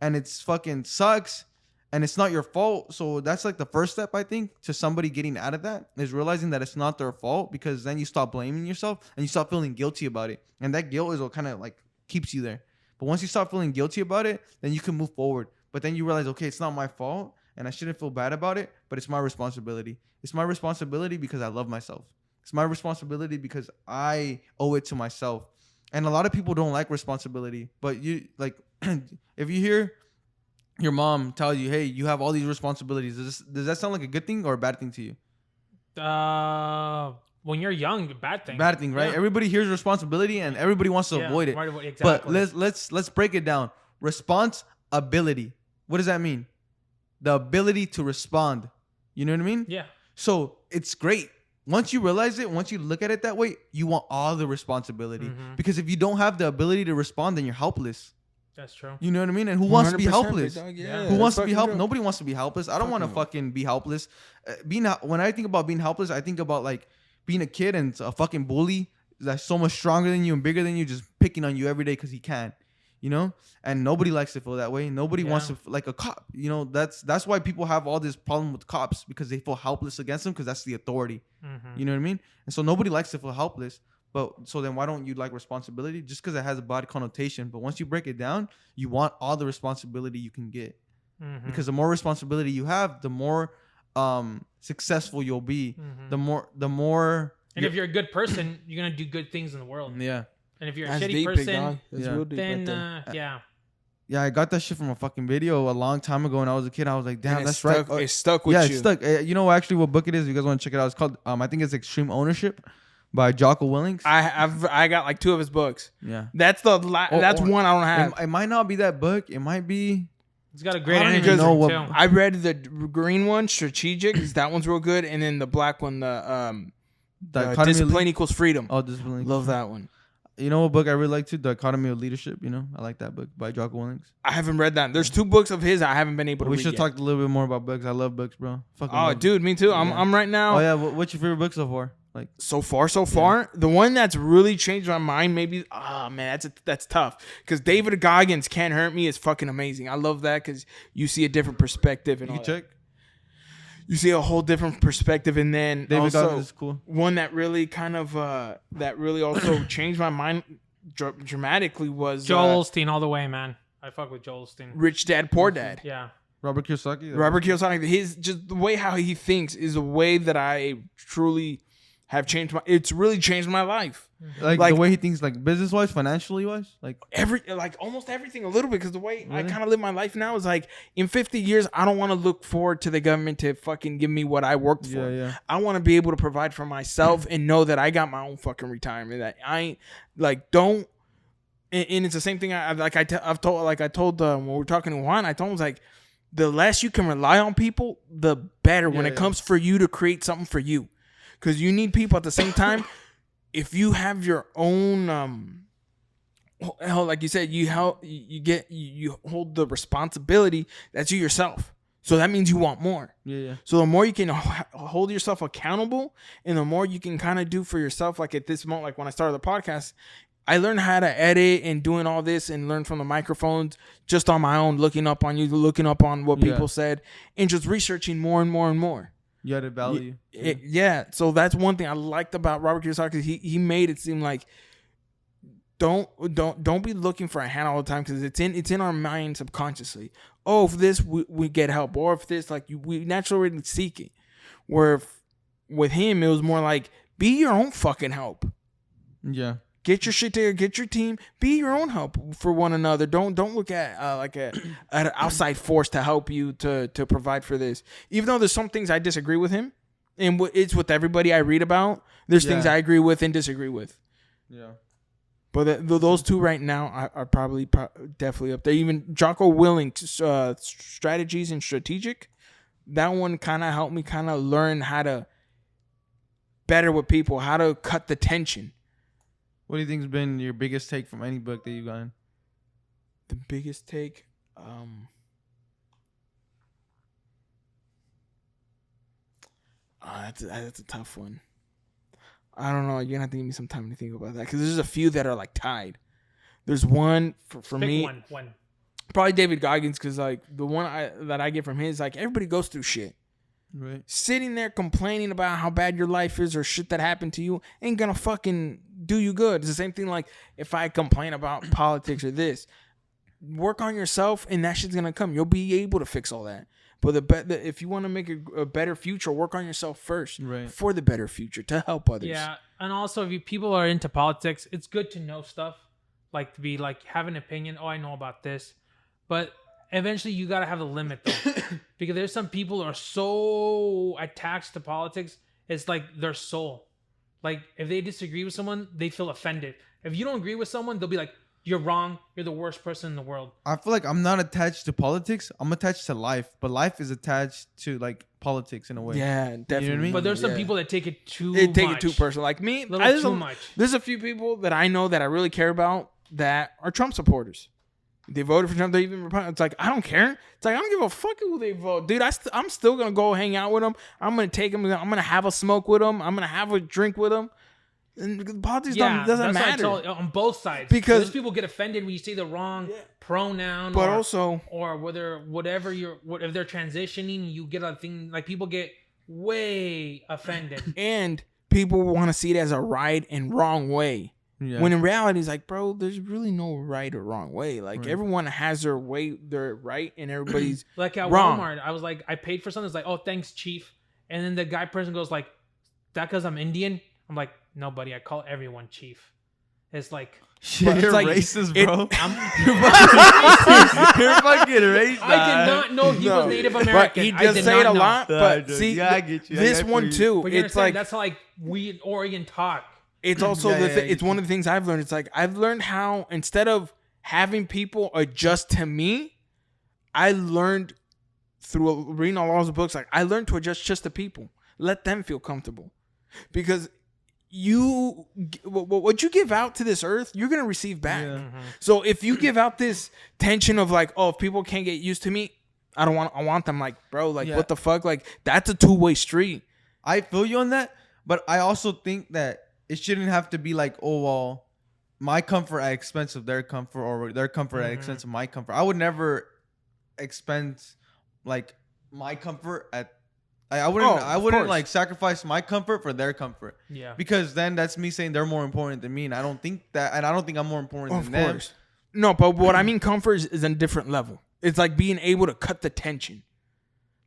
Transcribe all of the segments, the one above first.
and it's fucking sucks and it's not your fault. So that's like the first step, I think, to somebody getting out of that is realizing that it's not their fault, because then you stop blaming yourself and you stop feeling guilty about it. And that guilt is what kind of like keeps you there. But once you stop feeling guilty about it, then you can move forward. But then you realize, okay, it's not my fault and I shouldn't feel bad about it, but it's my responsibility. It's my responsibility because I love myself. It's my responsibility because I owe it to myself. And a lot of people don't like responsibility, but you like, if you hear your mom tell you, hey, you have all these responsibilities, does that sound like a good thing or a bad thing to you? When you're young, bad thing. Bad thing, right? Yeah. Everybody hears responsibility and everybody wants to avoid it. Right, exactly. But let's break it down. Responsibility. What does that mean? The ability to respond. You know what I mean? Yeah. So it's great. Once you realize it, once you look at it that way, you want all the responsibility. Mm-hmm. Because if you don't have the ability to respond, then you're helpless. That's true. You know what I mean? And who wants to be helpless? Who wants to be helpless? Nobody wants to be helpless. I don't want to fucking be helpless. When I think about being helpless, I think about like being a kid and a fucking bully that's so much stronger than you and bigger than you, just picking on you every day because he can. You know, and nobody likes to feel that way. Nobody wants to, like a cop. You know, that's why people have all this problem with cops, because they feel helpless against them, because that's the authority. Mm-hmm. You know what I mean? And so nobody likes to feel helpless. But so then why don't you like responsibility? Just because it has a bad connotation. But once you break it down, you want all the responsibility you can get. Mm-hmm. Because the more responsibility you have, the more successful you'll be. Mm-hmm. The more. And if you're a good person, you're gonna do good things in the world. Yeah. And if you're a shitty person, then yeah, I got that shit from a fucking video a long time ago when I was a kid. I was like, damn, that's right. It stuck with you. Yeah, it stuck. You know actually what book it is? You guys want to check it out? It's called, I think it's Extreme Ownership by Jocko Willink. I got like 2 of his books. Yeah. That's one I don't have. It might not be that book. It might be. It's got a great energy too. I read the green one, Strategic. That one's real good. And then the black one, the Discipline Equals Freedom. Oh, Discipline. Love that one. You know what book I really like too? The Economy of Leadership. You know, I like that book by Jocko Willink. I haven't read that. There's 2 books of his I haven't been able to read. We should talk a little bit more about books. I love books, bro. Dude, me too. Yeah. I'm right now. Oh yeah, what's your favorite book so far? Like so far, the one that's really changed my mind, maybe. Oh man, that's tough. Because David Goggins' Can't Hurt Me is fucking amazing. I love that because you see a different perspective and all that. You see a whole different perspective, and then David Goggins is cool. One that really kind of that really also changed my mind dramatically was Joel Osteen all the way, man. I fuck with Joel Osteen. Rich Dad Poor Dad. Yeah. Robert Kiyosaki. His just the way how he thinks is a way that I truly have changed it's really changed my life. Like the way he thinks, like business wise, financially wise, like almost everything a little bit, because the way I kind of live my life now is like in 50 years I don't want to look forward to the government to fucking give me what I worked for. Yeah. I want to be able to provide for myself and know that I got my own fucking retirement. That I ain't like don't. And it's the same thing. I've told when we were talking to Juan, I told him, like, the less you can rely on people, the better when it comes for you to create something for you, because you need people at the same time. If you have your own, like you said, you hold the responsibility. That's you yourself. So that means you want more. Yeah. So the more you can hold yourself accountable, and the more you can kind of do for yourself. Like at this moment, like when I started the podcast, I learned how to edit and doing all this and learn from the microphones just on my own, looking up on you, looking up on what people said, and just researching more and more and more. You had to value. So that's one thing I liked about Robert Kiyosaki. He made it seem like don't be looking for a hand all the time, because it's in our mind subconsciously. Oh, if this we get help, or if this we naturally seek it. Where with him it was more like be your own fucking help. Yeah. Get your shit together. Get your team. Be your own help for one another. Don't look at an outside force to help you to provide for this. Even though there's some things I disagree with him, and it's with everybody I read about. There's things I agree with and disagree with. Yeah. But those 2 right now are probably definitely up there. Even Jocko Willink's Strategies and Strategic, that one kind of helped me kind of learn how to better with people, how to cut the tension. What do you think has been your biggest take from any book that you've gotten? The biggest take? That's a tough one. I don't know. You're going to have to give me some time to think about that, because there's a few that are like tied. There's one for me. One. Probably David Goggins, because like the one that I get from his, like everybody goes through shit. Right. Sitting there complaining about how bad your life is or shit that happened to you ain't gonna fucking do you good. It's the same thing like if I complain about politics or this. Work on yourself and that shit's gonna come. You'll be able to fix all that. But if you want to make a better future, work on yourself first for the better future to help others. Yeah, and also if people are into politics, it's good to know stuff, like to be like have an opinion. Oh, I know about this, but eventually you gotta have a limit though, because there's some people who are so attached to politics. It's like their soul. Like if they disagree with someone, they feel offended. If you don't agree with someone, they'll be like, you're wrong. You're the worst person in the world. I feel like I'm not attached to politics. I'm attached to life, but life is attached to like politics in a way. Yeah, definitely. You know what I mean? But there's some people that take it too They take much. it too personal. Like me, Too much. There's a few people that I know that I really care about that are Trump supporters. They voted for Trump. They even It's like, I don't care. It's like, I don't give a fuck who they vote. Dude, I'm still going to go hang out with them. I'm going to take them. I'm going to have a smoke with them. I'm going to have a drink with them. And politics doesn't matter on both sides, because those people get offended when you say the wrong pronoun, but also whatever if they're transitioning, you get a thing like people get way offended, and people want to see it as a right and wrong way. Yeah. When in reality, it's like, bro, there's really no right or wrong way. Like everyone has their way, their right, and everybody's like at wrong. Walmart. I was like, I paid for something. It's like, oh, thanks, chief. And then the person goes like, that because I'm Indian. I'm like, no, buddy, I call everyone chief. It's like, shit, you're like, racist, bro. You're fucking racist. I did not know he was Native American. But he does say it a lot. But see, I get you. This one too. But it's like that's how like we in Oregon talk. It's also it's one of the things I've learned. It's like I've learned how instead of having people adjust to me, I learned through reading all those books. Like I learned to adjust just to people, let them feel comfortable, because what you give out to this earth, you're gonna receive back. Yeah. Mm-hmm. So if you give out this tension of like, oh, if people can't get used to me, I want them, like, bro, like what the fuck, like that's a two-way street. I feel you on that, but I also think that it shouldn't have to be like, oh well, my comfort at expense of their comfort, or their comfort at expense of my comfort. I would never expense like my comfort at. I wouldn't like sacrifice my comfort for their comfort. Yeah. Because then that's me saying they're more important than me, and I don't think that, and I don't think I'm more important than them. No, but what I mean, comfort is a different level. It's like being able to cut the tension.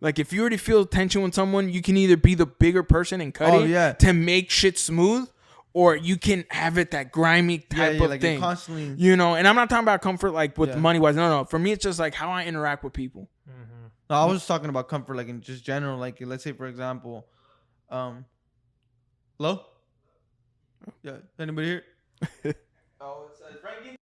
Like if you already feel tension with someone, you can either be the bigger person and cut it to make shit smooth, or you can have it that grimy type of like thing. Constantly, you know. And I'm not talking about comfort like with money wise. No. For me, it's just like how I interact with people. Mm-hmm. No, I was talking about comfort, like in just general. Like, let's say, for example, hello? Yeah, anybody here? Oh, it's Frankie.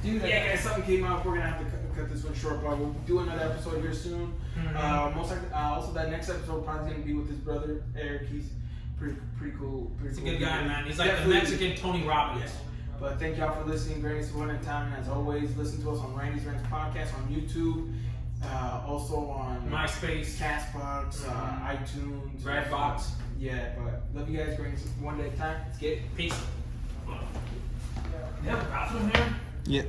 Dude, yeah, guys, something came up. We're gonna have to cut this one short, but we'll do another episode here soon. Mm-hmm. Most likely, also that next episode probably gonna be with his brother Eric. He's pretty cool. He's a good guy, man. He's like the Mexican Tony Robbins. Yeah. But thank y'all for listening. Greatest one in time, and as always, listen to us on Randy's Rants podcast on YouTube. Also on MySpace, Castbox, iTunes, Redbox. Yeah, but love you guys. Greatest one day at a time. Let's get it. Peace. You have a bathroom here? Yeah.